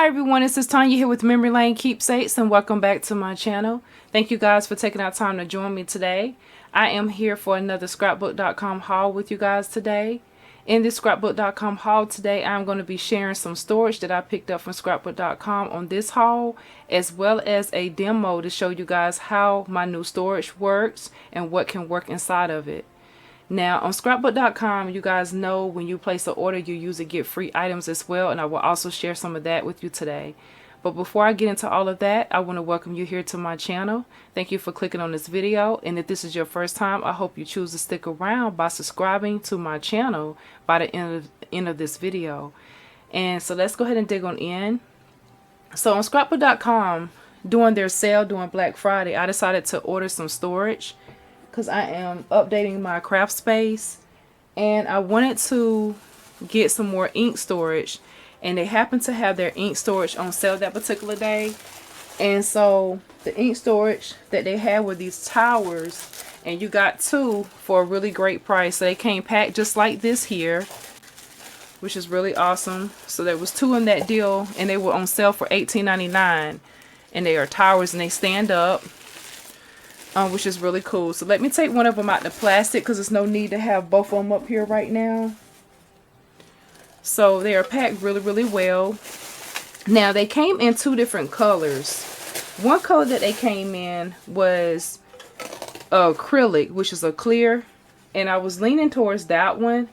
Hi everyone, this is Tanya here with Memory Lane Keepsakes, and welcome back to my channel. Thank you guys for taking out time to join me today. I am here for another Scrapbook.com haul with you guys today. In this Scrapbook.com haul today, I'm going to be sharing some storage that I picked up from Scrapbook.com on this haul, as well as a demo to show you guys how my new storage works and what can work inside of it. Now on Scrapbook.com, you guys know when you place an order, you usually get free items as well, and I will also share some of that with you today. But before I get into all of that, I want to welcome you here to my channel. Thank you for clicking on this video, and if this is your first time, I hope you choose to stick around by subscribing to my channel by the end of this video. And so let's go ahead and dig on in. So on Scrapbook.com, during their sale during Black Friday, I decided to order some storage because I am updating my craft space, and I wanted to get some more ink storage, and they happened to have their ink storage on sale that particular day. And so the ink storage that they had were these towers, and you got two for a really great price. So they came packed just like this here, which is really awesome. So there was two in that deal, and they were on sale for $18.99, and they are towers and they stand up, which is really cool. So let me take one of them out the plastic because there's no need to have both of them up here right now. So they are packed really well. Now they came in two different colors. One color that they came in was acrylic, which is a clear, and I was leaning towards that one,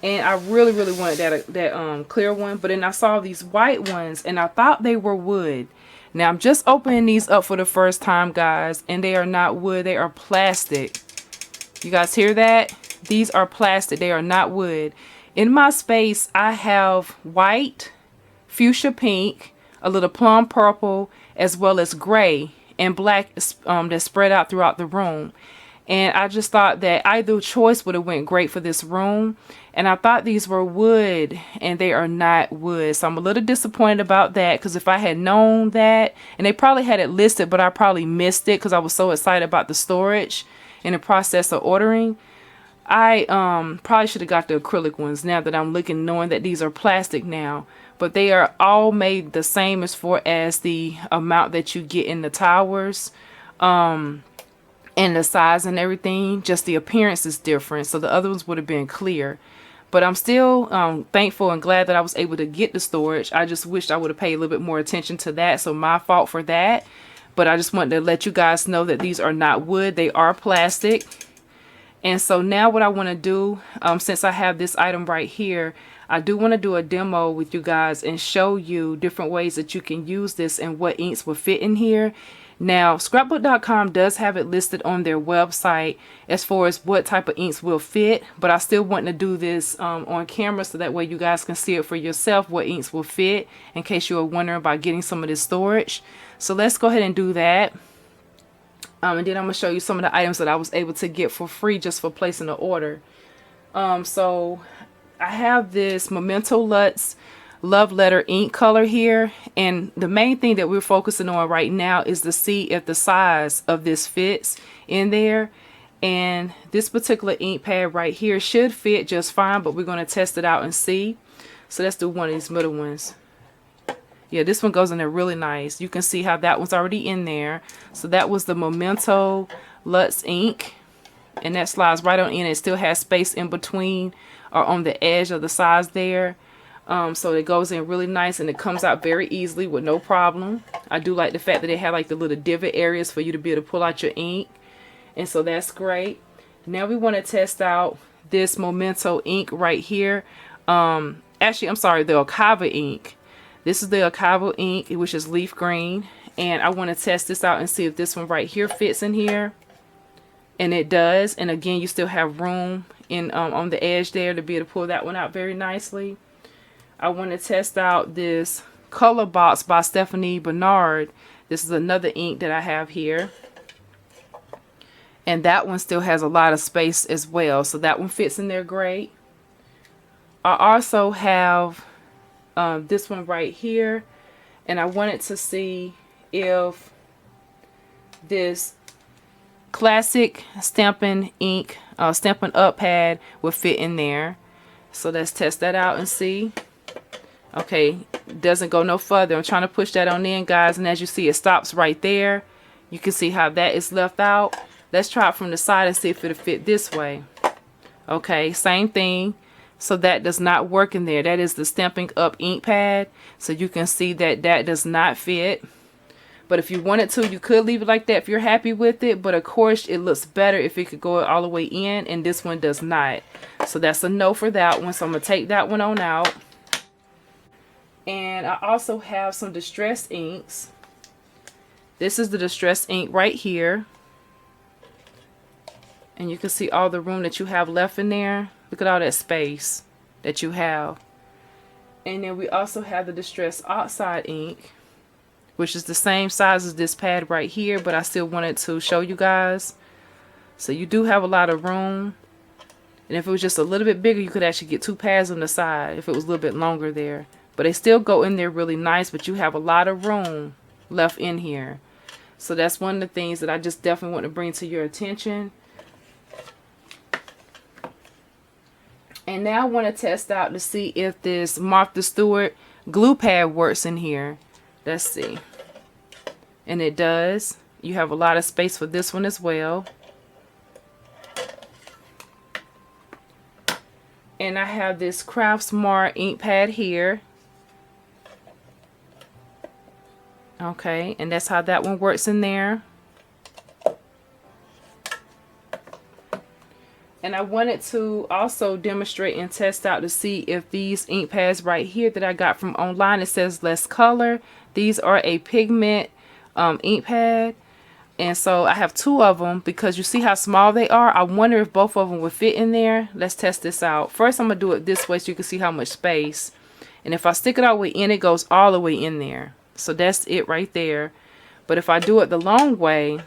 and I really wanted that clear one. But then I saw these white ones, and I thought they were wood. Now I'm just opening these up for the first time, guys, and they are not wood, they are plastic. You guys hear that? These are plastic, they are not wood. In my space, I have white, fuchsia pink, a little plum purple, as well as gray and black that's spread out throughout the room. And I just thought that either choice would have went great for this room. And I thought these were wood, and they are not wood. So I'm a little disappointed about that, because if I had known that, and they probably had it listed, but I probably missed it because I was so excited about the storage and the process of ordering. I probably should have got the acrylic ones now that I'm looking, knowing that these are plastic now. But they are all made the same as far as the amount that you get in the towers. And the size and everything, just the appearance is different. So the other ones would have been clear. But I'm still thankful and glad that I was able to get the storage. I just wished I would have paid a little bit more attention to that. So my fault for that. But I just wanted to let you guys know that these are not wood. They are plastic. And so now what I want to do, since I have this item right here, I do want to do a demo with you guys and show you different ways that you can use this and what inks will fit in here. Now, Scrapbook.com does have it listed on their website as far as what type of inks will fit, but I still want to do this on camera so that way you guys can see it for yourself, what inks will fit, in case you were wondering about getting some of this storage. So let's go ahead and do that. And then I'm going to show you some of the items that I was able to get for free just for placing the order. So I have this Memento Lux Love Letter ink color here, and the main thing that we're focusing on right now is to see if the size of this fits in there. And this particular ink pad right here should fit just fine, but we're going to test it out and see. So let's do one of these middle ones. Yeah, this one goes in there really nice. You can see how that one's already in there. So that was the Memento Lux ink, and that slides right on in. It still has space in between or on the edge of the sides there. So it goes in really nice, and it comes out very easily with no problem. I do like the fact that they have like the little divot areas for you to be able to pull out your ink, and so that's great. Now we want to test out this Memento ink right here. Actually, I'm sorry, the Acava ink. This is the Acava ink, which is leaf green, and I want to test this out and see if this one right here fits in here, and it does. And again, you still have room in on the edge there to be able to pull that one out very nicely. I want to test out this Color Box by Stephanie Bernard. This is another ink that I have here, and that one still has a lot of space as well, so that one fits in there great. I also have this one right here, and I wanted to see if this classic Stampin' ink Stampin' Up pad would fit in there. So let's test that out and see. Okay, doesn't go no further. I'm trying to push that on in, guys, and as you see, it stops right there. You can see how that is left out. Let's try it from the side and see if it'll fit this way. Okay, same thing. So that does not work in there. That is the Stampin' Up ink pad. So you can see that that does not fit. But if you wanted to, you could leave it like that if you're happy with it. But of course, it looks better if it could go all the way in, and this one does not. So that's a no for that one. So I'm going to take that one on out. And I also have some distress inks. This is the distress ink right here. And you can see all the room that you have left in there. Look at all that space that you have. And then we also have the distress oxide ink, which is the same size as this pad right here, but I still wanted to show you guys. So you do have a lot of room. And if it was just a little bit bigger, you could actually get 2 pads on the side if it was a little bit longer there. But they still go in there really nice, but you have a lot of room left in here. So that's one of the things that I just definitely want to bring to your attention. And now I want to test out to see if this Martha Stewart glue pad works in here. Let's see. And it does. You have a lot of space for this one as well. And I have this Craftsmart ink pad here. Okay, and that's how that one works in there. And I wanted to also demonstrate and test out to see if these ink pads right here that I got from online, it says less color. These are a pigment ink pad. And so I have 2 of them because you see how small they are. I wonder if both of them would fit in there. Let's test this out. First, I'm going to do it this way so you can see how much space. And if I stick it all the way in, it goes all the way in there. So that's it right there. But if I do it the long way,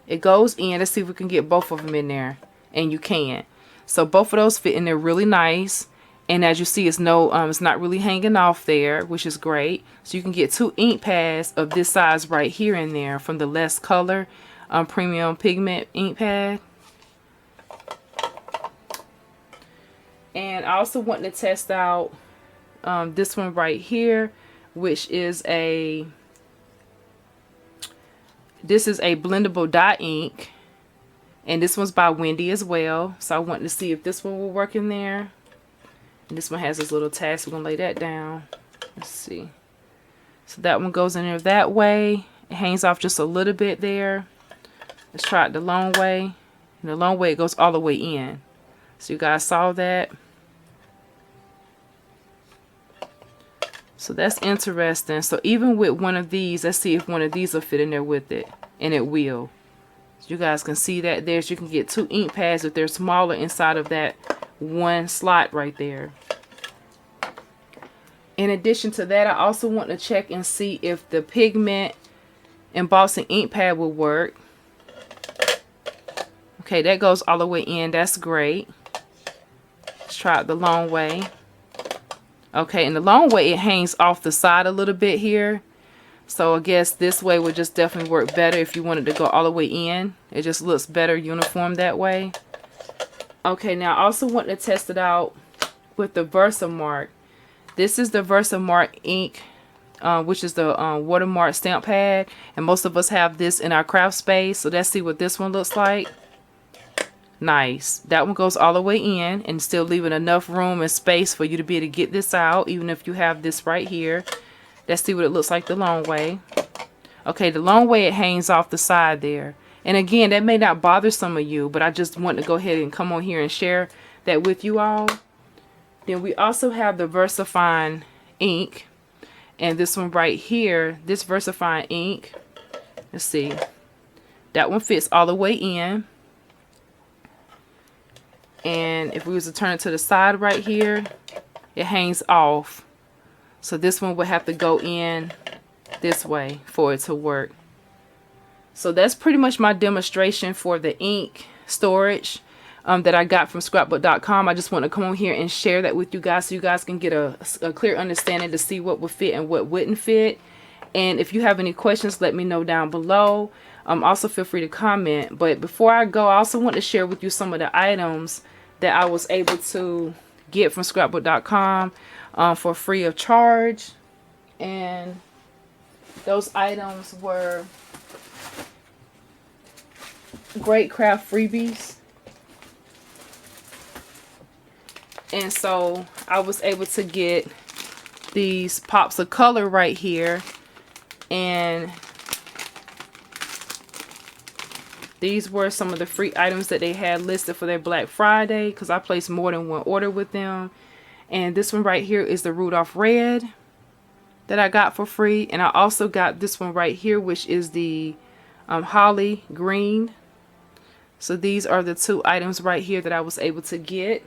it goes in. Let's see if we can get both of them in there. And you can. So both of those fit in there really nice. And as you see, it's not really hanging off there, which is great. So you can get 2 ink pads of this size right here in there from the less color premium pigment ink pad. And I also want to test out this one right here, which is this is a blendable dye ink. And this one's by Wendy as well. So I want to see if this one will work in there. And this one has this little tag, so we're going to lay that down. Let's see. So that one goes in there that way. It hangs off just a little bit there. Let's try it the long way. And the long way, it goes all the way in. So you guys saw that. So that's interesting. So even with one of these, let's see if one of these will fit in there with it. And it will. So you guys can see that there. So you can get 2 ink pads if they're smaller inside of that one slot right there. In addition to that, I also want to check and see if the pigment embossing ink pad will work. Okay, that goes all the way in. That's great. Let's try it the long way. Okay, and the long way, it hangs off the side a little bit here. So I guess this way would just definitely work better if you wanted to go all the way in. It just looks better uniform that way. Okay, now I also want to test it out with the Versamark. This is the Versamark ink, which is the watermark stamp pad. And most of us have this in our craft space. So let's see what this one looks like. Nice. That one goes all the way in and still leaving enough room and space for you to be able to get this out, even if you have this right here. Let's see what it looks like the long way. Okay, the long way, it hangs off the side there. And again, that may not bother some of you, but I just want to go ahead and come on here and share that with you all. Then we also have the VersaFine ink. And this one right here, this VersaFine ink. Let's see. That one fits all the way in. And if we was to turn it to the side right here, it hangs off. So this one would have to go in this way for it to work. So that's pretty much my demonstration for the ink storage that I got from Scrapbook.com. I just want to come on here and share that with you guys so you guys can get a clear understanding to see what would fit and what wouldn't fit. And if you have any questions, let me know down below. Also feel free to comment. But before I go, I also want to share with you some of the items that I was able to get from Scrapbook.com. for free of charge. And those items were great craft freebies. And so I was able to get these pops of color right here, and these were some of the free items that they had listed for their Black Friday, because I placed more than one order with them. And this one right here is the Rudolph Red that I got for free. And I also got this one right here, which is the Holly Green. So these are the two items right here that I was able to get.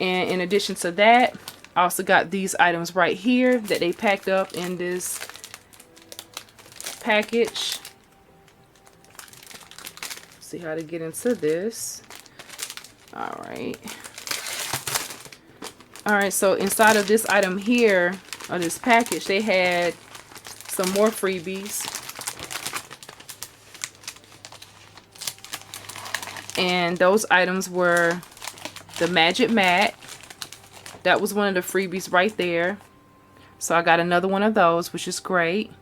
And in addition to that, I also got these items right here that they packed up in this package. See how to get into this. Alright, so inside of this item here, or this package, they had some more freebies. And those items were the Magic Mat. That was one of the freebies right there. So I got another one of those, which is great.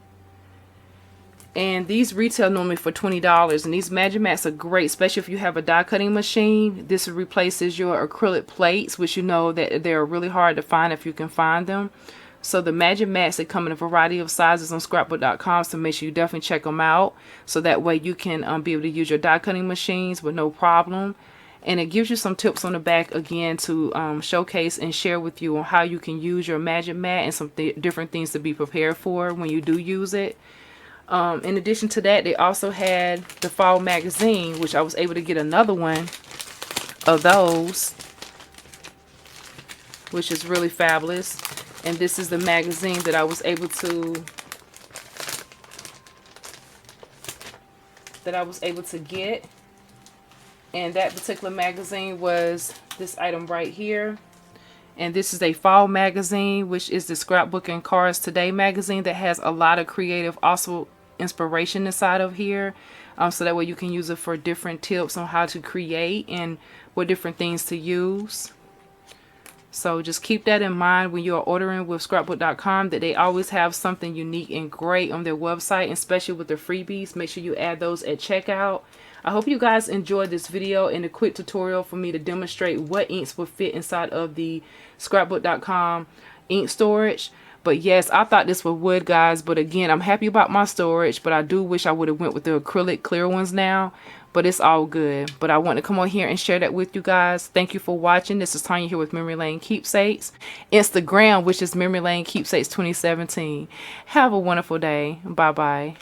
And these retail normally for $20. And these Magic Mats are great, especially if you have a die cutting machine. This replaces your acrylic plates, which you know that they're really hard to find if you can find them. So the Magic Mats, they come in a variety of sizes on Scrapbook.com, so make sure you definitely check them out. So that way you can be able to use your die cutting machines with no problem. And it gives you some tips on the back again to showcase and share with you on how you can use your Magic Mat and some different things to be prepared for when you do use it. In addition to that, they also had the fall magazine, which I was able to get another one of those, which is really fabulous. And this is the magazine that I was able to get. And that particular magazine was this item right here. And this is a fall magazine, which is the Scrapbook and Cards Today magazine that has a lot of creative, also inspiration inside of here. So that way you can use it for different tips on how to create and what different things to use. So just keep that in mind when you're ordering with Scrapbook.com, that they always have something unique and great on their website, especially with the freebies. Make sure you add those at checkout. I hope you guys enjoyed this video and a quick tutorial for me to demonstrate what inks will fit inside of the Scrapbook.com ink storage. But yes, I thought this was wood, guys. But again, I'm happy about my storage, but I do wish I would have went with the acrylic clear ones now. But it's all good. But I want to come on here and share that with you guys. Thank you for watching. This is Tanya here with Memory Lane Keepsakes. Instagram, which is Memory Lane Keepsakes 2017. Have a wonderful day. Bye-bye.